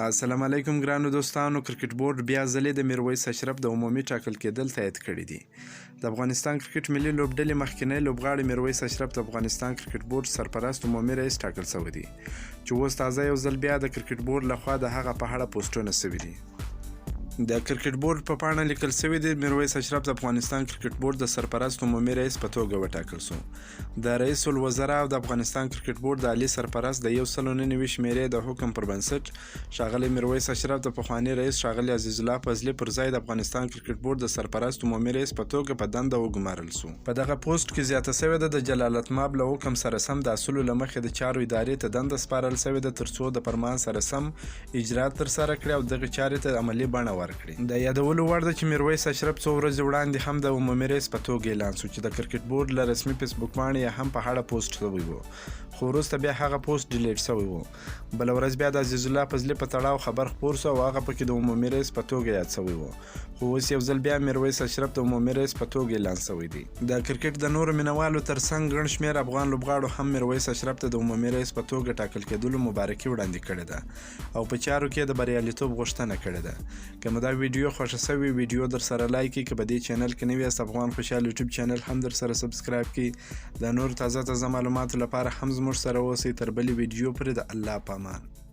السلام علیکم ګرانو دوستانو. کرکټ بورډ بیا ځلې د میرویس اشرف د عمومي ټاکل کېدل تایید کړي دي. د افغانستان کرکټ ملي لوبډلې مخکینی لوبغاړی میرویس اشرف د افغانستان کرکټ بورډ سرپرست عمومي رئیس ټاکل شوی دی چې اوس تازه یو ځل بیا د کرکټ بورډ لخوا د هغه په اړه پوسټونه شوي دي. د کرکټ بورډ په پاڼه لیکل شوی دی میرویس اشرف د افغانستان کرکټ بورډ د سرپرست عمومي رئیس په توګه وټاکل شو. د رئیس الوزرا او د افغانستان کرکټ بورډ د عالی سرپرست د 199 شمیرې د حکم پر بنسټ ښاغلی میرویس اشرف د پخواني رئیس ښاغلی عزیز الله فضلی پر ځای د افغانستان کرکټ بورډ د سرپرست عمومي رئیس په توګه په دنده وګمارل شو. په دغه پوسټ کې زیاته شوې ده د جلالتمآب له حکم سره سم د اصولو له مخې د چارو ادارې ته دنده سپارل شوې ده ترڅو د فرمان سره سم اجرات ترسره کړي او دغه چارې ته عملي بڼه ورکړي. د یادولو وړ ده چې میرویس اشرف څو ورځې وړاندې هم د عمومي رئیس په توګه اعلان شو چې د کرکټ بورډ له رسمي فیسبوک پاڼې یې هم په اړه پوسټ شوی و، خو وروسته بیا هغه پوسټ ډیلیټ شوی و. بله ورځ بیا د عزیز الله فضلي په تړاو خبر خپور شو او هغه پکې د عمومي رئیس په توګه یاد شوی و، خو اوس یو ځل بیا میرویس اشرف د عمومي رئیس په توګه اعلان شوی دی. د کرکټ د نورو مینوالو ترڅنګ ګڼ شمېر افغان لوبغاړو هم میرویس اشرف ته د عمومي رئیس په توګه ټاکل کېدلو مبارکي وړاندې کړې ده او په چارو کې د بریالیتوب غوښتنه کړې ده. که مو دا ویډیو خوښه شوې ویډیو در سره لایک کړئ، که په دې چینل کې نوي یاست افغان خوشحال یوټیوب چینل هم در سره سبسکرایب کړئ. د نور تازه معلوماتو لپاره هم زموږ سره اوسئ. تر بلې ویډیو پورې د الله په امان.